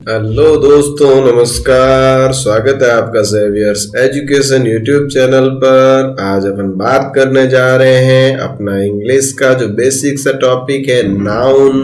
Hello दोस्तों, नमस्कार। स्वागत है आपका सेवियर्स एजुकेशन यूट्यूब चैनल पर। आज अपन बात करने जा रहे हैं अपना इंग्लिश का जो बेसिक सा टॉपिक है नाउन।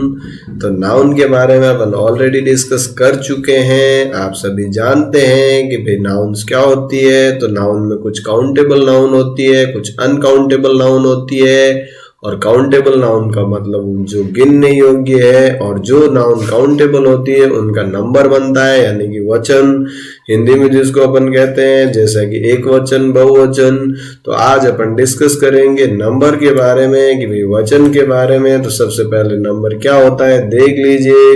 तो नाउन के बारे में अपन ऑलरेडी डिस्कस कर चुके हैं। आप सभी जानते हैं कि भाई नाउन्स क्या होती है। तो नाउन में कुछ काउंटेबल नाउन होती है, कुछ अनकाउंटेबल नाउन होती है। और काउंटेबल नाउन का मतलब जो गिनने योग्य है, और जो नाउन काउंटेबल होती है उनका नंबर बनता है, यानी कि वचन हिंदी में जिसको अपन कहते हैं, जैसा कि एक वचन, बहुवचन। तो आज अपन डिस्कस करेंगे नंबर के बारे में कि भाई वचन के बारे में। तो सबसे पहले नंबर क्या होता है देख लीजिए।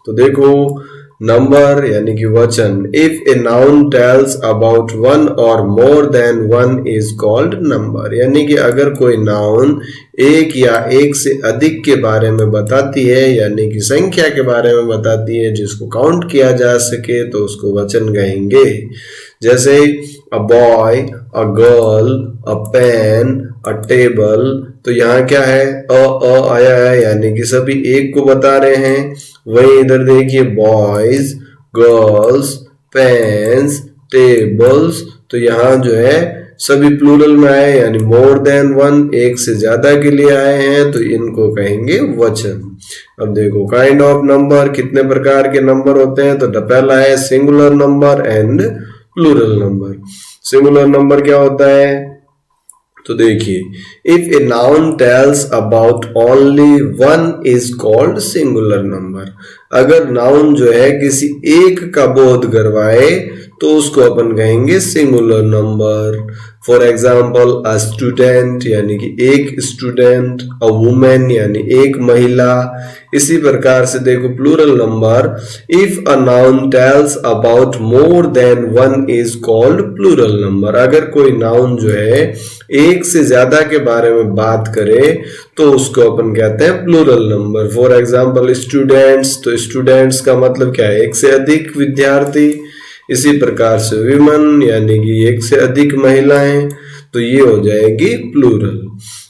तो देखो, नंबर यानी कि वचन, if a noun tells about one और more than one is called number. यानी कि अगर कोई नाउन एक या एक से अधिक के बारे में बताती है, यानी कि संख्या के बारे में बताती है जिसको काउंट किया जा सके, तो उसको वचन कहेंगे। जैसे a boy, a girl, a pen, a table. तो यहाँ क्या है, अ आया है, यानी कि सभी एक को बता रहे हैं। वही इधर देखिए, बॉयज, गर्ल्स, पेन्स, टेबल्स। तो यहाँ जो है सभी प्लूरल में आए, यानी मोर देन वन, एक से ज्यादा के लिए आए हैं, तो इनको कहेंगे वचन। अब देखो, काइंड ऑफ नंबर, कितने प्रकार के नंबर होते हैं। तो पहला है singular number and plural number. Singular number क्या होता है, तो देखिए, if a noun tells about only one is called singular number. अगर नाउन जो है किसी एक का बोध करवाए तो उसको अपन कहेंगे singular number. For example, a student यानी कि एक स्टूडेंट, अ वुमेन यानी एक महिला। इसी प्रकार से देखो plural number, if a noun tells about more than one is called plural number. अगर कोई नाउन जो है एक से ज्यादा के बारे में बात करे तो उसको अपन कहते हैं plural number. For example, students, तो स्टूडेंट्स का मतलब क्या है, एक से अधिक विद्यार्थी। इसी प्रकार से विमन यानी कि एक से अधिक महिलाएं, तो ये हो जाएगी प्लूरल।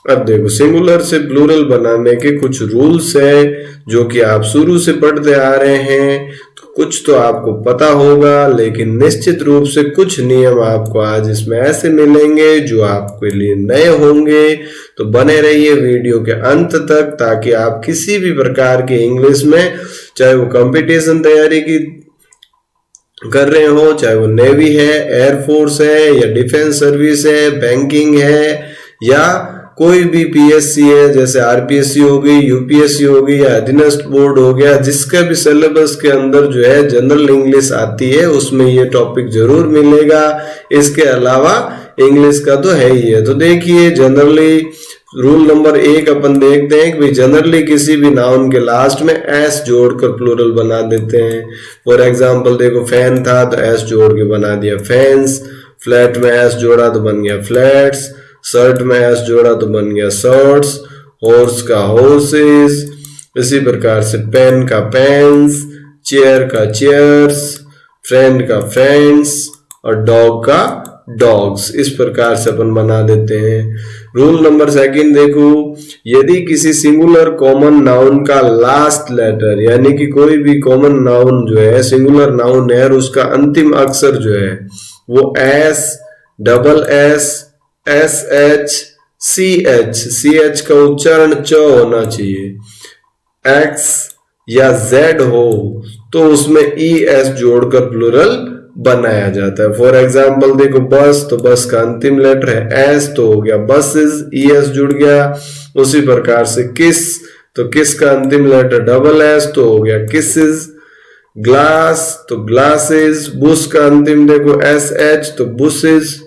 अब देखो, सिंगुलर से प्लूरल बनाने के कुछ रूल्स है जो कि आप शुरू से पढ़ते आ रहे हैं। तो कुछ तो आपको पता होगा, लेकिन निश्चित रूप से कुछ नियम आपको आज इसमें ऐसे मिलेंगे जो आपके लिए नए होंगे। तो बने रहिए वीडियो के अंत तक, ताकि आप किसी भी प्रकार के इंग्लिश में, चाहे वो कंपटीशन तैयारी की कर रहे हो, चाहे वो नेवी है, एयरफोर्स है, या डिफेंस सर्विस है, बैंकिंग है, या कोई भी पीएससी है, जैसे आरपीएससी हो गई, यूपीएससी हो गई, या अधीनस्थ बोर्ड हो गया, जिसका भी सिलेबस के अंदर जो है जनरल इंग्लिश आती है, उसमें ये टॉपिक जरूर मिलेगा। इसके अलावा इंग्लिश का तो है ही है। तो देखिए, जनरली रूल नंबर 1 अपन देखते हैं कि भाई जनरली किसी भी नाउन के लास्ट में एस जोड़कर प्लूरल बना देते हैं। फॉर एग्जांपल देखो, फैन था तो एस जोड़ के बना दिया फैंस, फ्लैट में एस जोड़ा तो बन गया फ्लैट्स, शर्ट में एस जोड़ा तो बन गया शर्ट्स, हॉर्स का हॉर्सेस। इसी प्रकार से पेन का पेन्स, चेयर का चेयर्स, फ्रेंड का फ्रेंड्स, और डॉग का डॉग्स। इस प्रकार से अपन बना देते हैं। रूल नंबर 2 देखो, यदि किसी सिंगुलर कॉमन नाउन का लास्ट लेटर, यानी कि कोई भी कॉमन नाउन जो है, सिंगुलर नाउन है, और उसका अंतिम अक्षर जो है वो S, double S, S H, C H, C H का उच्चारण च होना चाहिए, एक्स या जेड हो, तो उसमें ई एस जोड़कर प्लूरल बनाया जाता है। फॉर एग्जाम्पल देखो, बस, तो बस का अंतिम लेटर है एस, तो हो गया बसेस, ई एस जुड़ गया। उसी प्रकार से किस, तो किस का अंतिम लेटर डबल एस, तो हो गया किसेस। ग्लास, तो ग्लासेस। बुश का अंतिम देखो एस एच, तो बुसेस।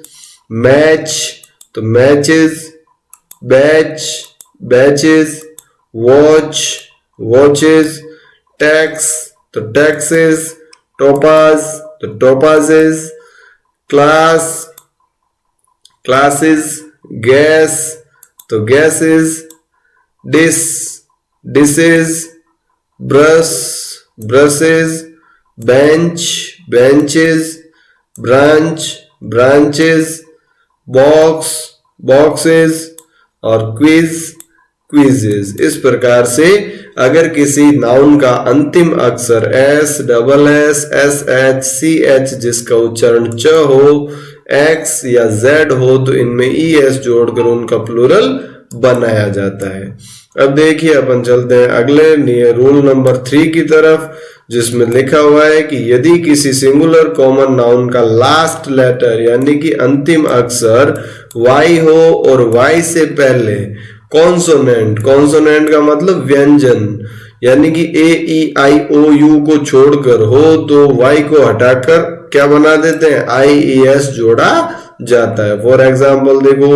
मैच, तो matches. Batch, batches. Watch, watches. Tax, तो टैक्सेस। टोपाज, तो टोपाजेस। Class, classes. गैस, तो gases. Dish, dishes. Brush, brushes. Bench, benches. Branch, branches. Box, boxes. और क्विज, क्विजेस। इस प्रकार से अगर किसी नाउन का अंतिम अक्षर S, double S, S H, C H जिसका उच्चारण च हो, एक्स या जेड हो तो इनमें ई एस जोड़कर उनका प्लूरल बनाया जाता है। अब देखिए अपन चलते हैं अगले रूल नंबर 3 की तरफ, जिसमें लिखा हुआ है कि यदि किसी सिंगुलर कॉमन नाउन का लास्ट लेटर यानी कि अंतिम अक्षर वाई हो और वाई से पहले कॉन्सोनेंट, कॉन्सोनेंट का मतलब व्यंजन यानी कि ए ई आई ओ यू को छोड़कर हो तो वाई को हटाकर क्या बना देते हैं, आई ई एस जोड़ा जाता है। फॉर एग्जाम्पल देखो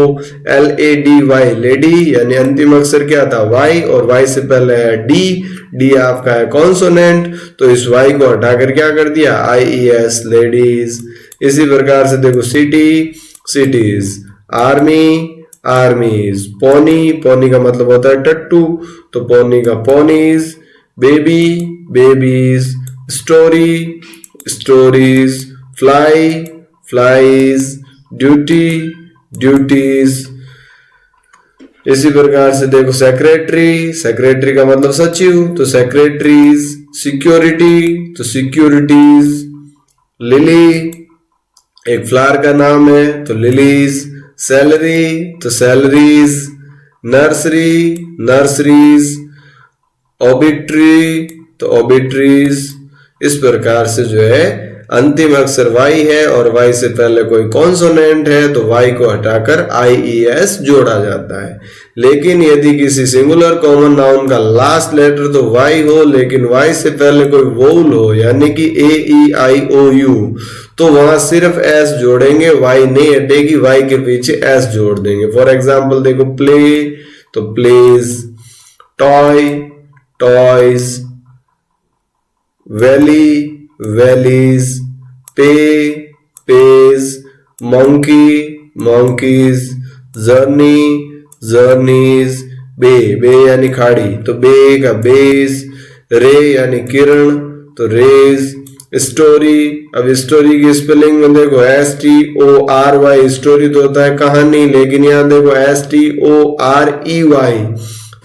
L A D Y lady, यानी अंतिम अक्षर क्या था वाई और वाई से पहले है डी, डी आपका है कॉन्सोनेंट, तो इस वाई को हटाकर क्या कर दिया आई ई एस लेडीज। इसी प्रकार से देखो city, cities, army, armies, pony, pony का मतलब होता है टट्टू, तो पोनी का ponies, baby, babies, story, stories, fly, flies, duty, duties. इसी प्रकार से देखो सेक्रेटरी, सेक्रेटरी का मतलब सचिव, तो सेक्रेटरीज, सिक्योरिटी, तो सिक्योरिटीज, लिली एक फ्लावर का नाम है तो लिलीज, सैलरी तो सैलरीज, नर्सरी, नर्सरीज, ऑबिट्री तो ऑबिट्रीज। इस प्रकार से जो है अंतिम अक्षर वाई है और वाई से पहले कोई कॉन्सोनेंट है तो वाई को हटाकर आई ई एस जोड़ा जाता है। लेकिन यदि किसी सिंगुलर कॉमन नाउन का लास्ट लेटर तो वाई हो लेकिन वाई से पहले कोई वोवल हो यानी कि ए ई आई ओ यू तो वहां सिर्फ एस जोड़ेंगे, वाई नहीं हटेगी, वाई के पीछे एस जोड़ देंगे। फॉर एग्जाम्पल देखो प्ले तो plays, toy, toys, valley, valleys, pay, pays, monkey, monkeys, journey, journeys, bay, bay यानी खाड़ी तो बे का बेज, रे यानी किरण तो रेज, स्टोरी, अब स्टोरी की स्पेलिंग में देखो S T O R Y, story तो होता है कहानी, लेकिन यहाँ देखो S T O R E Y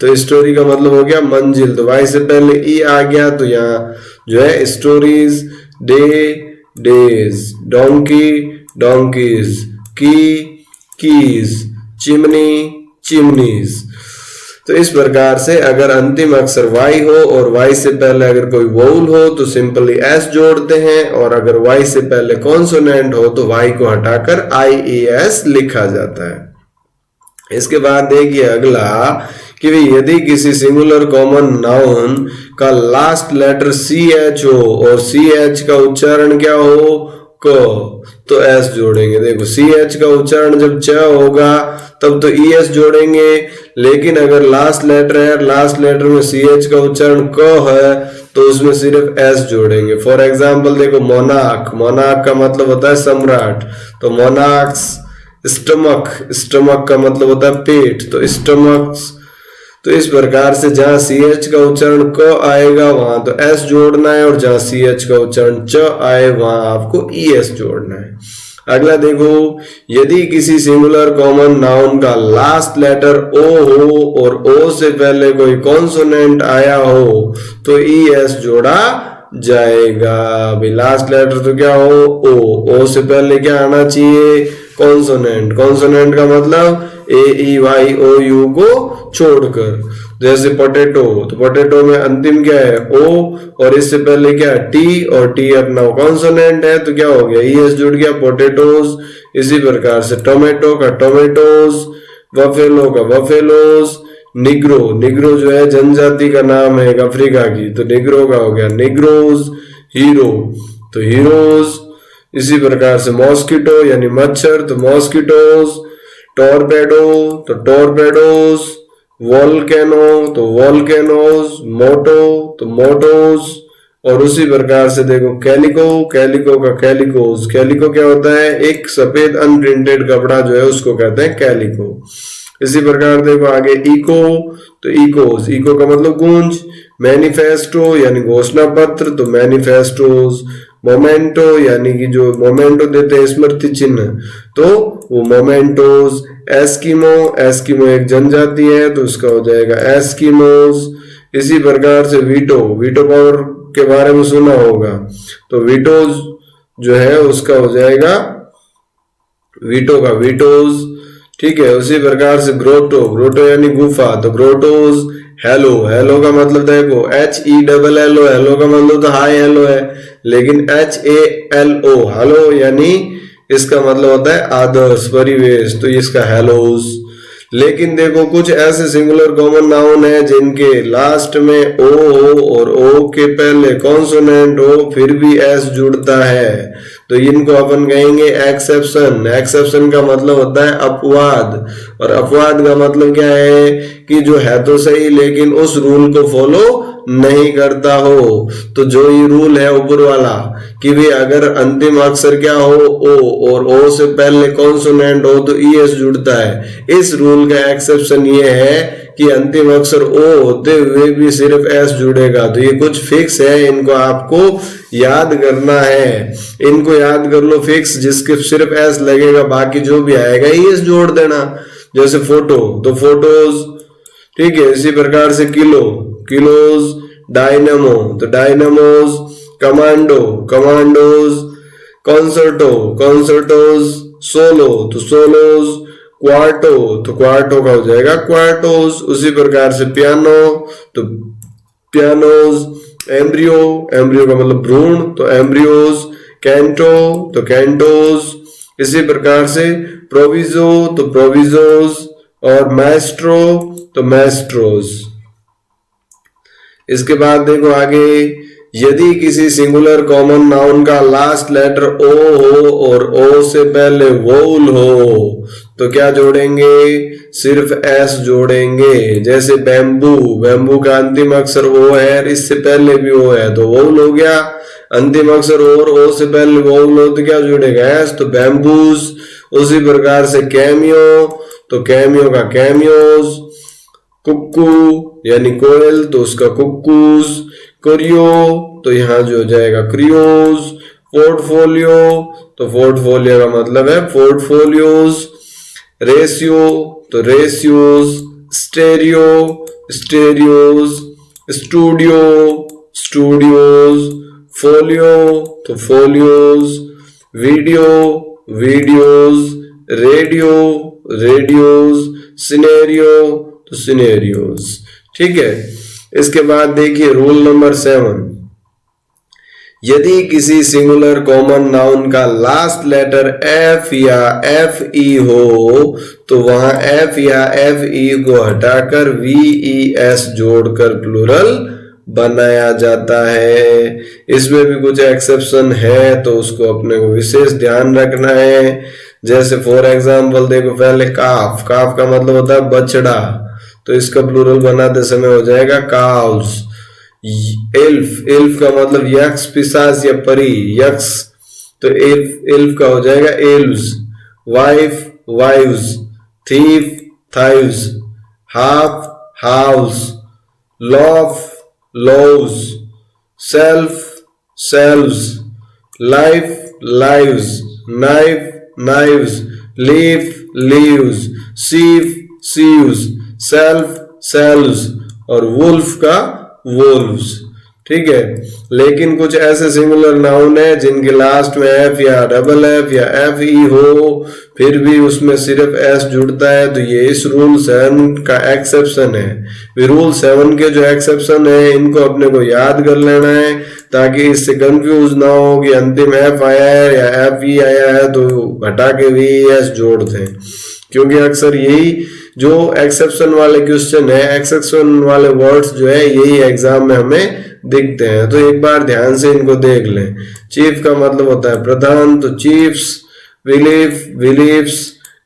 तो स्टोरी का मतलब हो गया मंजिल, तो वाई से पहले ई आ गया तो यहाँ जो है stories, day, days, donkey, donkey's, की, कीज, चिमनी, चिमनीज। तो इस प्रकार से अगर अंतिम अक्षर वाई हो और वाई से पहले अगर कोई वोवल हो तो सिंपली एस जोड़ते हैं और अगर वाई से पहले कॉन्सोनेंट हो तो वाई को हटाकर आई ई एस लिखा जाता है। इसके बाद देखिए अगला कि यदि किसी सिंगुलर कॉमन नाउन का लास्ट लेटर सी एच हो और सी एच का उच्चारण क्या हो क तो एस जोड़ेंगे। देखो सी एच का उच्चारण जब च होगा तब तो ई एस जोड़ेंगे, लेकिन अगर लास्ट लेटर है, लास्ट लेटर में सी एच का उच्चारण क है तो उसमें सिर्फ एस जोड़ेंगे। फॉर एग्जाम्पल देखो मोनाक, मोनाक का मतलब होता है सम्राट तो मोनाक्स, स्टमक, स्टमक का मतलब होता है पेट तो स्टमक्स। तो इस प्रकार से जहां सी एच का उच्चारण क आएगा वहां तो एस जोड़ना है और जहां सी एच का उच्चारण च आए वहां आपको ई एस जोड़ना है। अगला देखो यदि किसी सिंगुलर कॉमन नाउन का लास्ट लेटर ओ हो और ओ से पहले कोई कॉन्सोनेंट आया हो तो ई एस जोड़ा जाएगा। अभी लास्ट लेटर तो क्या हो ओ से पहले क्या आना चाहिए कॉन्सोनेंट, कॉन्सोनेंट का मतलब ए ई वाई ओ यू को छोड़कर, जैसे पोटैटो तो पोटैटो में अंतिम क्या है ओ और इससे पहले क्या है टी और टी अपना कॉन्सोनेंट है तो क्या हो गया ई एस जुड़ गया पोटैटोज। इसी प्रकार से टोमेटो का टोमेटोज, बफेलो का बफेलोज, निग्रो, निग्रो जो है जनजाति का नाम है अफ्रीका की तो निग्रो का हो गया निग्रोज, हीरो तो हीरोज। इसी प्रकार से मॉस्किटो यानी मच्छर तो मॉस्किटोज, टॉर्पेडो तो टॉर्पेडोज, वोल्केनो तो वोल्केनोज, मोटो तो मोटोज। और उसी प्रकार से देखो कैलिको, कैलिको का कैलिकोज, कैलिको क्या होता है एक सफेद अनप्रिंटेड कपड़ा जो है उसको कहते हैं कैलिको। इसी प्रकार देखो आगे इको तो इकोज, इको का मतलब गूंज, मैनिफेस्टो यानी घोषणा पत्र तो मैनिफेस्टोज, मोमेंटो यानी कि जो मोमेंटो देते हैं स्मृति चिन्ह, तो वो मोमेंटोज। एस्किमो, एस्किमो एक जनजाति है तो उसका हो जाएगा एस्किमोज। इसी प्रकार से वीटो, वीटो पावर के बारे में सुना होगा, तो वीटोज जो है उसका हो जाएगा वीटो का वीटोज। ठीक है, उसी प्रकार से ग्रोटो, ग्रोटो यानी गुफा, तो ग्रोटोज। हेलो, हेलो का मतलब देखो HELLO, हेलो का मतलब तो हाय हेलो है, लेकिन HALO हेलो यानी इसका मतलब होता है आदर्श परिवेश, तो इसका हेलोज। लेकिन देखो कुछ ऐसे सिंगुलर कॉमन नाउन है जिनके लास्ट में ओ हो और ओ के पहले कॉन्सोनेंट हो फिर भी एस जुड़ता है, तो इनको अपन कहेंगे एक्सेप्शन। एक्सेप्शन का मतलब होता है अपवाद, और अपवाद का मतलब क्या है कि जो है तो सही लेकिन उस रूल को फॉलो नहीं करता हो। तो जो ये रूल है ऊपर वाला कि भी अगर अंतिम अक्षर क्या हो ओ और ओ से पहले कॉन्सोनेंट हो तो ES जुड़ता है, इस रूल का एक्सेप्शन ये है कि अंतिम अक्षर ओ होते हुए भी सिर्फ एस जुड़ेगा। तो ये कुछ फिक्स है, इनको आपको याद करना है, इनको याद कर लो फिक्स, जिसके सिर्फ एस लगेगा बाकी जो भी आएगा ES जोड़ देना। जैसे फोटो तो फोटोज, ठीक है। इसी प्रकार से किलो, किलोज। डायनामो तो dynamos. Commando, commandos. Concerto, concertos. Solo तो सोलोज। क्वार्टो तो क्वार्टो का हो जाएगा क्वार्टोज। उसी प्रकार से पियानो तो पियानोज। एम्ब्रियो, एम्ब्रियो का मतलब भ्रूण, तो एम्ब्रियोज। कैंटो तो कैंटोज। इसी प्रकार से प्रोविजो तो प्रोविजोज, और मैस्ट्रो तो मैस्ट्रोज। इसके बाद देखो आगे, यदि किसी सिंगुलर कॉमन नाउन का लास्ट लेटर ओ हो और ओ से पहले वोल हो तो क्या जोड़ेंगे, सिर्फ एस जोड़ेंगे। जैसे बैम्बू, बैम्बू का अंतिम अक्षर ओ है, इससे पहले भी ओ है तो वोल हो गया। अंतिम अक्षर और ओ से पहले वोल हो तो क्या जुड़ेगा एस, तो बैम्बूज। उसी प्रकार से कैमियो तो कैमियो का कैमियोज। कुक्कू यानी कोयल तो उसका कुक्कूज। क्रियो तो यहाँ जो हो जाएगा क्रियोज। पोर्टफोलियो तो पोर्टफोलियो का मतलब है पोर्टफोलियोज। रेशियो तो ratios. Stereo, stereos. Studio, studios. Folio तो folios. Video, videos. Radio, radios. Scenario तो सिनेरियोज। ठीक है, इसके बाद देखिए रूल नंबर 7, यदि किसी सिंगुलर कॉमन नाउन का लास्ट लेटर एफ या FE हो तो वहां F या FE को हटाकर VES जोड़कर प्लूरल बनाया जाता है। इसमें भी कुछ एक्सेप्शन है तो उसको अपने को विशेष ध्यान रखना है। जैसे फॉर एग्जाम्पल देखो, पहले काफ, काफ का मतलब होता है बछड़ा, तो इसका प्लूरल बनाते समय हो जाएगा काउस। एल्फ, एल्फ का मतलब यक्ष, पिशाच या परी, यक्ष, तो एल्फ, एल्फ का हो जाएगा elves. Wife, wives. Thief, thieves. Half, halves. Loaf, loaves. Self, selves. Life, lives. Knife, knives. Leaf, leaves. Sheaf, sheaves. Self, selves, और वुल्फ का वुल्व्स। ठीक है, लेकिन कुछ ऐसे सिंगुलर नाउन है जिनके लास्ट में एफ या डबल एफ या FE हो फिर भी उसमें सिर्फ एस जुड़ता है, तो ये इस रूल 7 का एक्सेप्शन है। रूल 7 के जो एक्सेप्शन है इनको अपने को याद कर लेना है ताकि इससे कंफ्यूज ना हो कि अंतिम एफ आया है या FE आया है तो हटा के VES जोड़ते हैं, क्योंकि अक्सर यही जो एक्सेप्शन वाले क्वेश्चन है, एक्सेप्शन वाले वर्ड्स जो है यही एग्जाम में हमें दिखते हैं। तो एक बार ध्यान से इनको देख लें। चीफ का मतलब होता है प्रधान, तो chiefs. Belief, beliefs.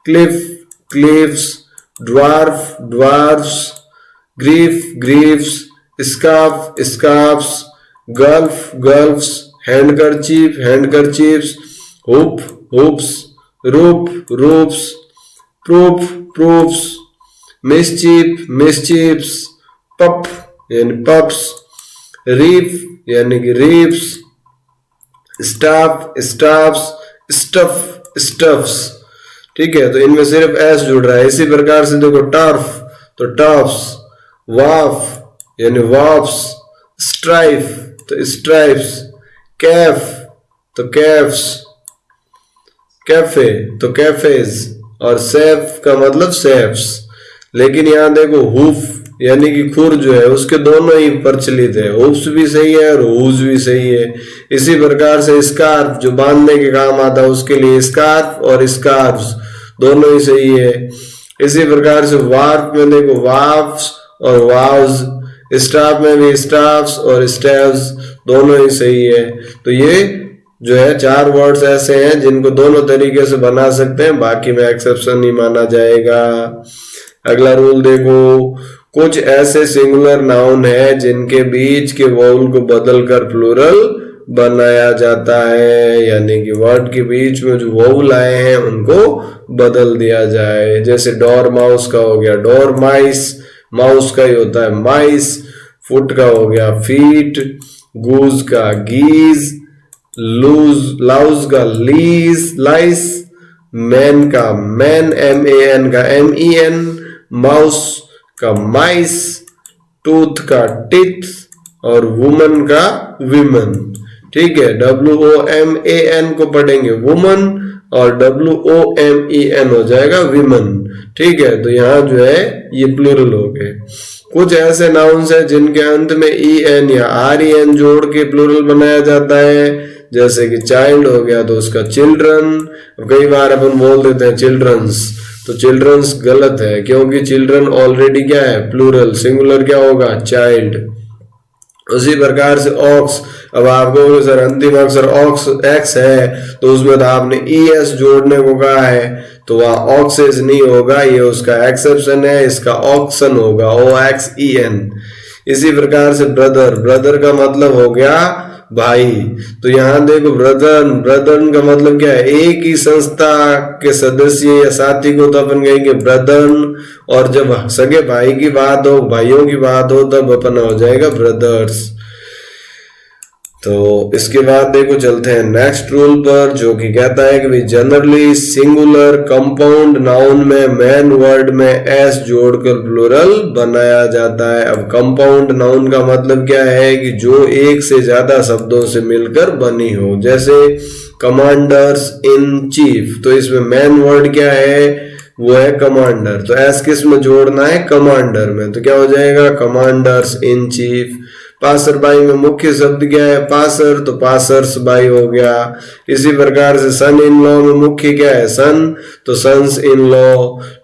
Cliff, cliffs. Dwarf, dwarfs. Grief, griefs. Scarf, scarfs. Gulf, gulfs. Handkerchief, handkerchiefs. Hoop, hoops. Roof, roofs. Proof, proofs. Mischief, mischiefs. Pup यानी पप्स। रीफ यानी कि reefs. Staff, staffs, stuff, stuffs. ठीक है, तो इनमें सिर्फ S जुड़ रहा है। इसी प्रकार से देखो टर्फ तो टर्फ्स, वाफ यानी वाफ्स, स्ट्राइफ तो स्ट्राइप्स, कैफ तो कैफ्स, कैफे तो कैफेज, और सेफ का मतलब सेफ्स। लेकिन यहां देखो हुफ यानी कि खुर जो है उसके दोनों ही प्रचलित है, हुफ्स भी सही है और हुज भी सही है। इसी प्रकार से स्कार्फ जो बांधने के काम आता है उसके लिए स्कार्फ और स्कार्फ्स दोनों ही सही है। इसी प्रकार से वार्फ में देखो वाफ्स और वाव्स, स्टाफ में भी स्टाफ्स और स्टैव्स दोनों ही सही है। तो ये जो है 4 वर्ड्स ऐसे हैं जिनको दोनों तरीके से बना सकते हैं, बाकी में एक्सेप्शन नहीं माना जाएगा। अगला रूल देखो, कुछ ऐसे सिंगुलर नाउन है जिनके बीच के वाउल को बदलकर प्लूरल बनाया जाता है, यानी कि वर्ड के बीच में जो वाउल आए हैं उनको बदल दिया जाए। जैसे डोर माउस का हो गया डोर माइस, माउस का ही होता है माइस। फुट का हो गया फीट, गूज का गीज, लूज लाउज का लीज लाइस, मैन का मैन MAN का MEN, माउस का माइस, टूथ का टिथ और वुमन का विमन। ठीक है, WOMAN को पढ़ेंगे वुमन और WOMEN हो जाएगा विमन। ठीक है, तो यहाँ जो है ये प्लूरल हो गए। कुछ ऐसे नाउन्स है जिनके अंत में EN या REN जोड़ के प्लूरल बनाया जाता है, जैसे कि चाइल्ड हो गया तो उसका चिल्ड्रन। कई बार अपन बोल देते हैं चिल्ड्रंस, तो चिल्ड्रंस गलत है क्योंकि चिल्ड्रन ऑलरेडी क्या है प्लूरल, सिंगुलर क्या होगा चाइल्ड। उसी प्रकार से ऑक्स, अब आप कहोगे सर अंतिम अक्षर ऑक्स एक्स है तो उसमें तो आपने ES जोड़ने को कहा है, तो वह ऑक्सेस नहीं होगा, ये उसका एक्सेप्शन है, इसका ऑक्सन होगा OXEN। इसी प्रकार से ब्रदर, ब्रदर का मतलब हो गया भाई, तो यहां देखो ब्रदर, ब्रदर का मतलब क्या है, एक ही संस्था के सदस्य या साथी को तो अपन कहेंगे ब्रदर, और जब सगे भाई की बात हो, भाइयों की बात हो, तब अपन हो जाएगा ब्रदर्स। तो इसके बाद देखो चलते हैं नेक्स्ट रूल पर, जो कि कहता है कि जनरली सिंगुलर कंपाउंड नाउन में मैन वर्ड में एस जोड़कर प्लूरल बनाया जाता है। अब कंपाउंड नाउन का मतलब क्या है कि जो एक से ज्यादा शब्दों से मिलकर बनी हो, जैसे कमांडर्स इन चीफ, तो इसमें मैन वर्ड क्या है, वो है कमांडर, तो एस किस में जोड़ना है कमांडर में, तो क्या हो जाएगा commanders in chief. Passer by में मुख्य शब्द क्या है पासर, तो पासर्स बाई हो गया। इसी प्रकार से सन इन लॉ में मुख्य क्या है सन, तो सन्स इन लॉ।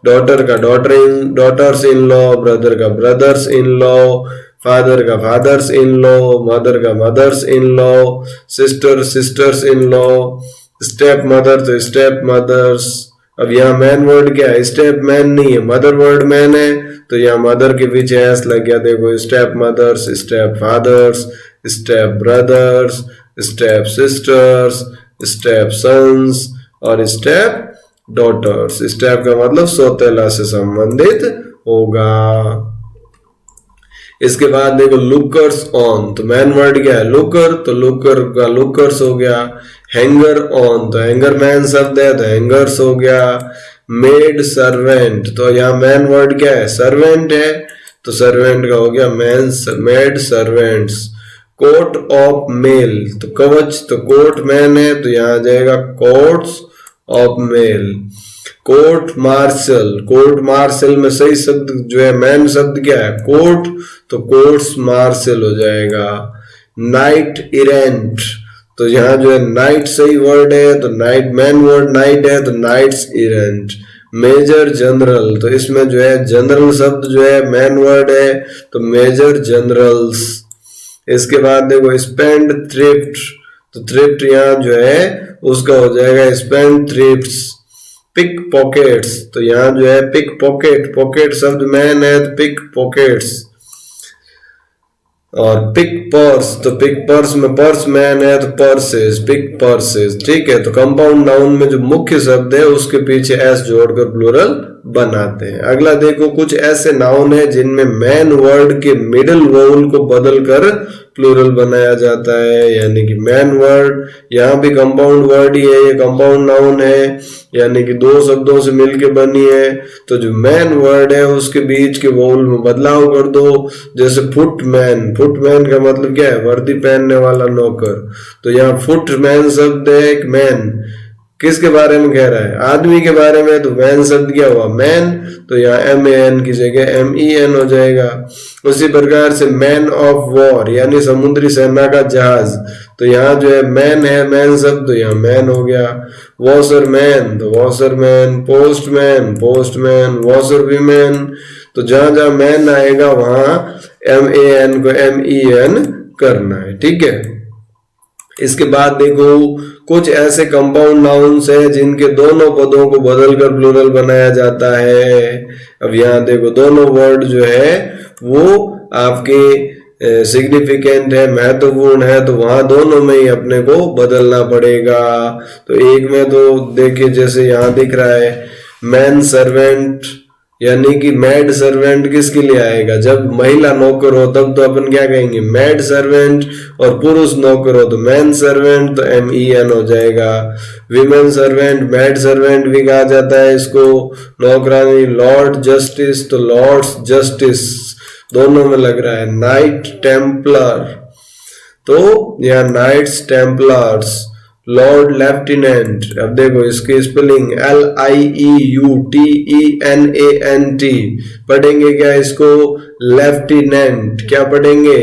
डॉटर का डॉटर्स इन लॉ, ब्रदर का ब्रदर्स इन लॉ, फादर का फादर्स इन लॉ, मदर का mother's in law, sister sisters in law, step mother तो स्टेप मदर्स। अब यहाँ मैन वर्ड क्या है, स्टेप मैन नहीं है, मदर वर्ड मैन है, तो यहाँ मदर के पीछे एस लग गया। देखो step mothers, step fathers, step brothers, step sisters, step sons और स्टेप डॉटर्स। स्टेप का मतलब सौतेला से संबंधित होगा। इसके बाद देखो लुकर्स ऑन, तो मैन वर्ड क्या है लुकर, तो लुकर का लुकर्स हो गया। हैंगर ऑन, तो हैंगर मैन शब्द है तो हैंगर्स हो गया। मेड सर्वेंट, तो यहाँ मैन वर्ड क्या है सर्वेंट है, तो सर्वेंट का हो गया maid servants. Coat of mail, तो कवच, तो कोट मैन है तो यहाँ जाएगा coats of mail. Court martial, court martial में सही शब्द जो है मैन शब्द क्या है कोर्ट, तो कोर्ट्स मार्शल हो जाएगा। नाइट इरेंट, तो यहाँ जो है नाइट सही वर्ड है तो नाइट मैन वर्ड नाइट है तो नाइट्स इरेंट। मेजर जनरल, तो इसमें जो है जनरल शब्द जो है मैन वर्ड है तो मेजर जनरल्स। इसके बाद देखो स्पेंड थ्रिफ्ट, तो थ्रिफ्ट यहाँ जो है उसका हो जाएगा स्पेंड थ्रिफ्ट्स। पिक पॉकेट्स, तो यहाँ जो है पिक पॉकेट, पॉकेट शब्द मैन है तो पिक पॉकेट्स। और पिक पर्स, तो पिक पर्स में पर्स मैन है तो पर्सेस, पिक पर्सेस। ठीक है, तो कंपाउंड नाउन में जो मुख्य शब्द है उसके पीछे एस जोड़कर प्लूरल बनाते हैं। अगला देखो कुछ ऐसे नाउन है जिनमें मैन वर्ड के मिडिल वोवल को बदलकर प्लूरल बनाया जाता है, यानी कि मैन वर्ड। यहाँ भी कंपाउंड वर्ड ही है, ये कंपाउंड नाउन है, यानी कि दो शब्दों से मिलके बनी है। तो जो मैन वर्ड है उसके बीच के वोवल में बदलाव कर दो। जैसे फुटमैन, फुटमैन का मतलब क्या है? वर्दी पहनने वाला नौकर। तो यहाँ फुटमैन शब्द है एक मैन, किसके बारे में कह रहा है? आदमी के बारे में। तो मैन शब्द क्या हुआ? मैन। तो यहाँ MAN की जगह MEN हो जाएगा। उसी प्रकार से मैन ऑफ वॉर यानी समुद्री सेना का जहाज। तो यहाँ जो है मैन है, मैन शब्द, तो यहाँ मैन हो गया। वॉशरमैन तो washerman, postman postman, washer women. तो जहां जहां मैन आएगा वहां MAN को MEN करना है, ठीक है। इसके बाद देखो कुछ ऐसे कंपाउंड नाउन्स हैं जिनके दोनों पदों को बदलकर प्लूरल बनाया जाता है। अब यहाँ देखो दोनों वर्ड जो है वो आपके सिग्निफिकेंट है, महत्वपूर्ण है, तो वहां दोनों में ही अपने को बदलना पड़ेगा। तो एक में तो देखिए जैसे यहाँ दिख रहा है मैन सर्वेंट, यानी कि मैड सर्वेंट किसके लिए आएगा? जब महिला नौकर हो तब तो अपन क्या कहेंगे? Mad servant. और पुरुष नौकर हो तो मैन सर्वेंट, तो MEN हो जाएगा। विमेन सर्वेंट, मैड सर्वेंट भी कहा जाता है इसको। नौकरानी लॉर्ड जस्टिस, तो लॉर्ड्स जस्टिस दोनों में लग रहा है। नाइट टेम्पलर, तो यहाँ नाइट्स टेम्पलर्स। लॉर्ड लेफ्टिनेंट, अब देखो इसकी स्पेलिंग LIEUTENANT। पढ़ेंगे क्या इसको? लेफ्टिनेंट। क्या पढ़ेंगे?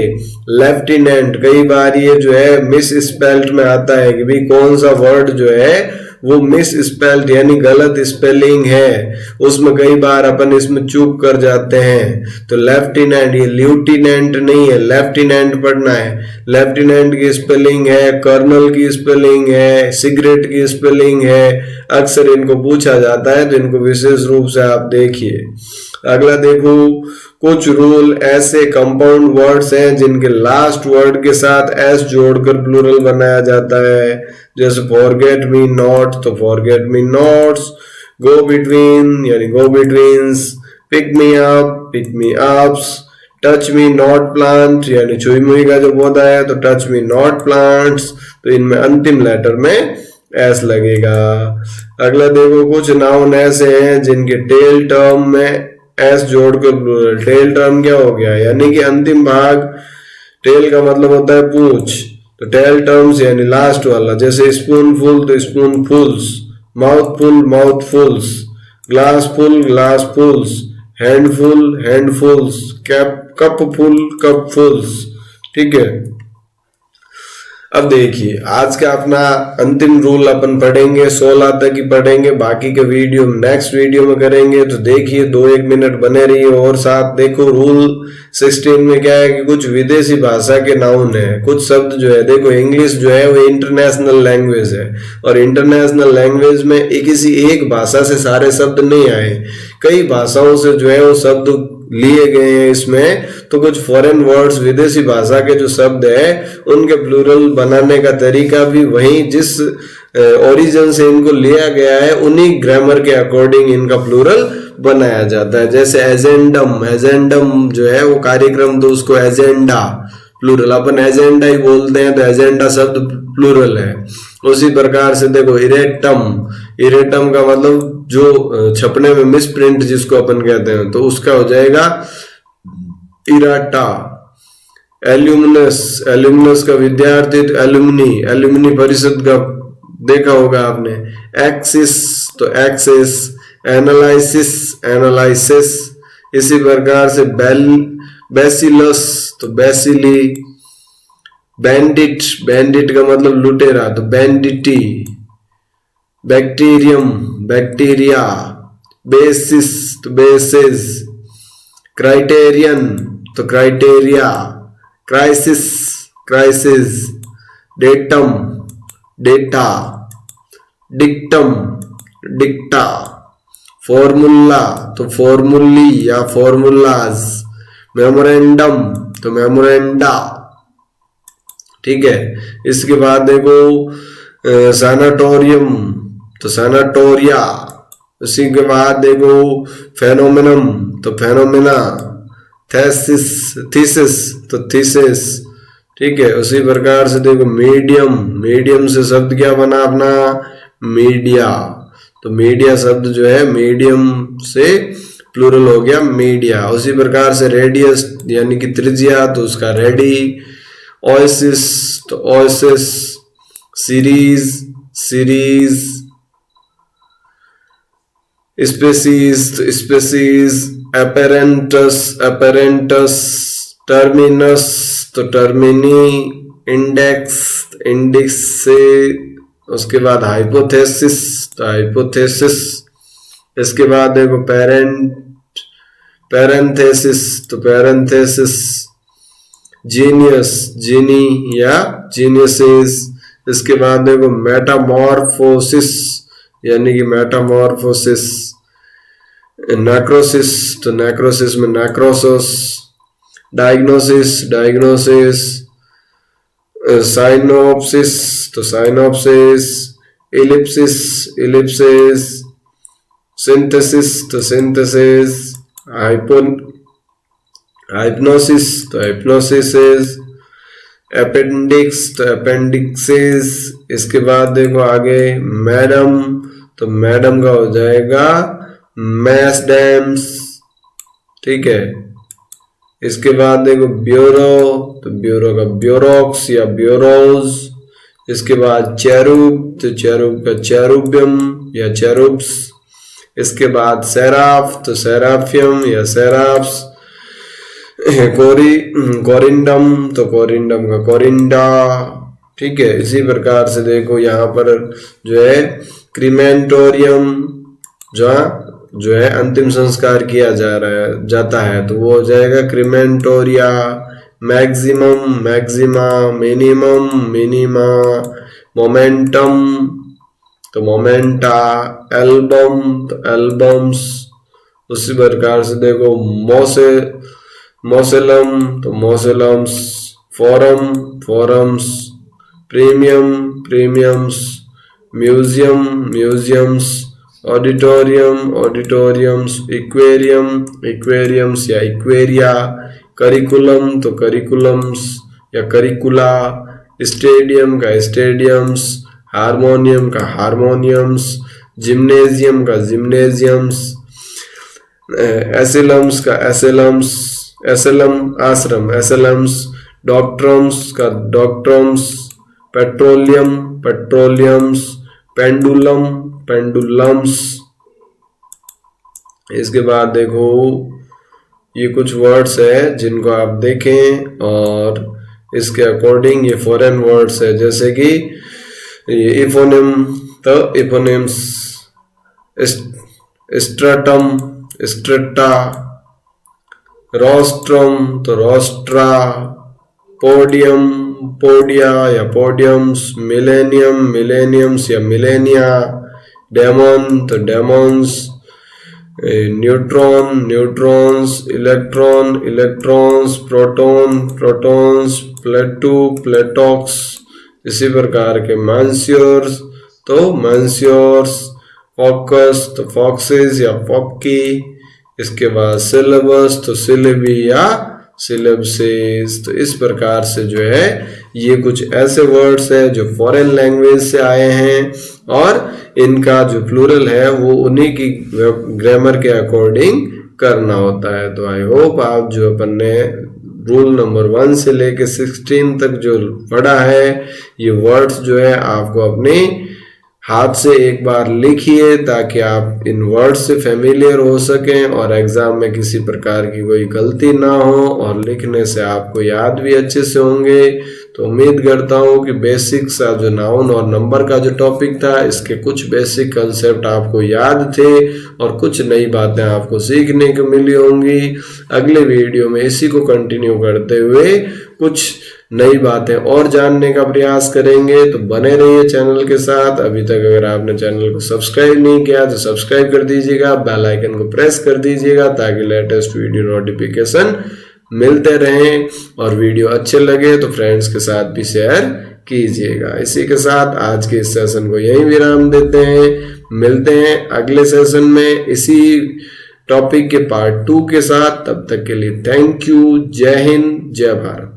लेफ्टिनेंट। कई बार ये जो है मिस स्पेल्ड में आता है कि भाई कौन सा वर्ड जो है वो मिस स्पेल्ड यानी गलत स्पेलिंग है, उसमें कई बार अपन इसमें चूक कर जाते हैं। तो लेफ्टिनेंट, ये ल्यूटिनेंट नहीं है, लेफ्टिनेंट पढ़ना है। लेफ्टिनेंट की स्पेलिंग है, कर्नल की स्पेलिंग है, सिगरेट की स्पेलिंग है। अक्सर इनको पूछा जाता है तो इनको विशेष रूप से आप देखिए। अगला देखो कुछ रूल ऐसे कंपाउंड वर्ड्स हैं जिनके लास्ट वर्ड के साथ एस जोड़कर प्लूरल बनाया जाता है। जैसे फॉरगेट मी नॉट, तो forget me nots. Go between यानी go betweens. Pick me up, pick me ups. Touch me not plant यानी छुई मुई का जो पौधा है तो टच मी नॉट प्लांट्स। तो इनमें अंतिम लेटर में एस लगेगा। अगला देखो कुछ नाउन ऐसे हैं जिनके टेल टर्म में एस जोड़कर प्लूरल। टेल टर्म क्या हो गया? यानी कि अंतिम भाग। टेल का मतलब होता है पूंछ, तो टेल टर्म्स यानी लास्ट वाला। जैसे स्पूनफुल तो स्पूनफुल्स, माउथफुल माउथफुल्स, ग्लासफुल ग्लासफुल्स, हैंडफुल हैंडफुल्स, कपफुल कपफुल्स, ठीक है। अब देखिए आज का अपना अंतिम रूल अपन पढ़ेंगे, 16 तक ही पढ़ेंगे, बाकी के वीडियो नेक्स्ट वीडियो में करेंगे। तो देखिए 2-1 मिनट बने रहिए। और साथ देखो रूल 16 में क्या है कि कुछ विदेशी भाषा के नाउन है, कुछ शब्द जो है, देखो इंग्लिश जो है वो इंटरनेशनल लैंग्वेज है और इंटरनेशनल लैंग्वेज में किसी एक भाषा से सारे शब्द नहीं आए, कई भाषाओं से जो है वो शब्द लिए गए हैं इसमें। तो कुछ फॉरेन वर्ड्स विदेशी भाषा के जो शब्द है उनके प्लूरल बनाने का तरीका भी वही जिस ओरिजिन से इनको लिया गया है उन्हीं ग्रामर के अकॉर्डिंग इनका प्लूरल बनाया जाता है। जैसे एजेंडम, एजेंडम जो है वो कार्यक्रम, तो उसको एजेंडा प्लूरल, अपन एजेंडा ही बोलते हैं तो एजेंडा शब्द प्लूरल है। उसी प्रकार से देखो इरेटम, इरेटम का मतलब जो छपने में मिस प्रिंट जिसको अपन कहते हैं तो उसका हो जाएगा इराटा। एल्यूमिनस, एल्यूमिनस का विद्यार्थी तो एल्यूमिनी, एल्यूमिनी परिषद का देखा होगा आपने। एक्सिस तो एक्सिस, एनालिसिस एनालिसिस। इसी प्रकार से बेसिलस तो बेसिली। बैंडिट, बैंडिट का मतलब लुटेरा तो बैंडिटी। Bacterium, bacteria. बेसिस तो बेसिस। क्राइटेरियन तो criteria. Crisis, crisis. Datum, data. Dictum, dicta. Formula तो फॉर्मूली या फॉर्मूलाज। मेमोरेंडम तो मेमोरेंडा, ठीक है। इसके बाद देखो सैनाटोरियम तो सैनाटोरिया। उसी के बाद देखो फेनोमेनम तो फेनोमेना। थेसिस, थीसिस तो थीसिस। ठीक है। उसी प्रकार से देखो मीडियम, मीडियम से शब्द क्या बना अपना, मीडिया। तो मीडिया शब्द जो है मीडियम से प्लूरल हो गया मीडिया। उसी प्रकार से रेडियस यानी कि त्रिज्या, तो उसका रेडी। ओएसिस तो ओएसिस, सीरीज सीरीज, स्पेसीज तो स्पेसीज, अपरेंटस अपरेंटस, टर्मिनस तो टर्मिनी, इंडेक्स इंडेक्स से, उसके बाद हाइपोथेसिस तो हाइपोथेसिस, इसके बाद देखो पैरेंथेसिस तो पैरेंथेसिस, जीनियस जीनी या जीनियसिस। इसके बाद देखो मेटामॉर्फोसिस यानी कि मेटामॉर्फोसिस, नेक्रोसिस तो नेक्रोसिस में नेक्रोसोस, डायग्नोसिस डायग्नोसिस, साइनोप्सिस तो साइनोप्सिस, इलिप्सिस इलिप्सिस, सिंथेसिस तो सिंथेसिस, हाइप्नोसिस तो हाइप्नोसिस, अपेंडिक्स तो अपेंडिक्सिस। इसके बाद देखो आगे मैडम, तो मैडम का हो जाएगा मैसडेम्स, ठीक है। इसके बाद देखो ब्यूरो, तो ब्यूरो का ब्यूरोक्स या ब्यूरोज। इसके बाद चेरूब, तो चेरूब का चेरूबियम या चेरूब्स। इसके बाद सेराफ, तो सेराफियम या सेराफ्स। कोरिंडम, तो कोरिंडम का कोरिंडा, ठीक है। इसी प्रकार से देखो यहाँ पर जो है क्रीमेंटोरियम, जो है अंतिम संस्कार किया जाता है, तो वो हो जाएगा crematoria. Maximum maxima, minimum minima, momentum तो मोमेंटा, एल्बम तो एल्बम्स। उसी प्रकार से देखो मोसेलम तो mausoleums, forum forums, premium premiums, museum museums, auditorium auditoriums, aquarium aquariums या इक्वेरिया, करिकुलम तो करिकुलम्स या करिकुला, स्टेडियम का स्टेडियम्स, हारमोनियम का हारमोनियम्स, जिम्नेजियम का जिम्नेजियम्स, एसिलम्स का एसिलम्स, एसलम आश्रम एसलम्स, डॉक्ट्रम्स का डॉक्ट्रम्स, पेट्रोलियम पेट्रोलियम्स, पेंडुलम पेंडुलम्स। इसके बाद देखो ये कुछ वर्ड्स है जिनको आप देखें और इसके अकॉर्डिंग ये फॉरेन वर्ड्स है, जैसे कि इफोनिम तो इफोनिम्स, स्ट्रेटम स्ट्रेटा, रोस्ट्रम तो रोस्ट्रा, पोडियम पोडिया या पोडियम्स, मिलेनियम मिलेनियम्स या मिलेनिया, डेमन तो demons, neutron neutrons, electron electrons, proton protons, plateau plateaux. इसी प्रकार के मैंस्योर्स तो मैंस्योर्स, फोकस तो फॉक्सेस या फॉक्की। इसके बाद सिलेबस तो सिलेबी या सिलेबसेस। तो इस प्रकार से जो है ये कुछ ऐसे वर्ड्स है जो फॉरेन लैंग्वेज से आए हैं और इनका जो प्लूरल है वो उन्हीं की ग्रामर के अकॉर्डिंग करना होता है। तो आई होप आप जो अपन ने रूल नंबर 1 से लेके 16 तक जो पढ़ा है ये वर्ड्स जो है आपको अपने हाथ से एक बार लिखिए ताकि आप इन वर्ड्स से फेमिलियर हो सकें और एग्जाम में किसी प्रकार की कोई गलती ना हो और लिखने से आपको याद भी अच्छे से होंगे। तो उम्मीद करता हूँ कि बेसिक सा जो नाउन और नंबर का जो टॉपिक था इसके कुछ बेसिक कंसेप्ट आपको याद थे और कुछ नई बातें आपको सीखने को मिली होंगी। अगले वीडियो में इसी को कंटिन्यू करते हुए कुछ नई बातें और जानने का प्रयास करेंगे। तो बने रहिए चैनल के साथ। अभी तक अगर आपने चैनल को सब्सक्राइब नहीं किया तो सब्सक्राइब कर दीजिएगा, बेल आइकन को प्रेस कर दीजिएगा ताकि लेटेस्ट वीडियो नोटिफिकेशन मिलते रहें और वीडियो अच्छे लगे तो फ्रेंड्स के साथ भी शेयर कीजिएगा। इसी के साथ आज के इस सेशन को यहीं विराम देते हैं। मिलते हैं अगले सेशन में इसी टॉपिक के पार्ट 2 के साथ। तब तक के लिए थैंक यू। जय हिंद, जय भारत।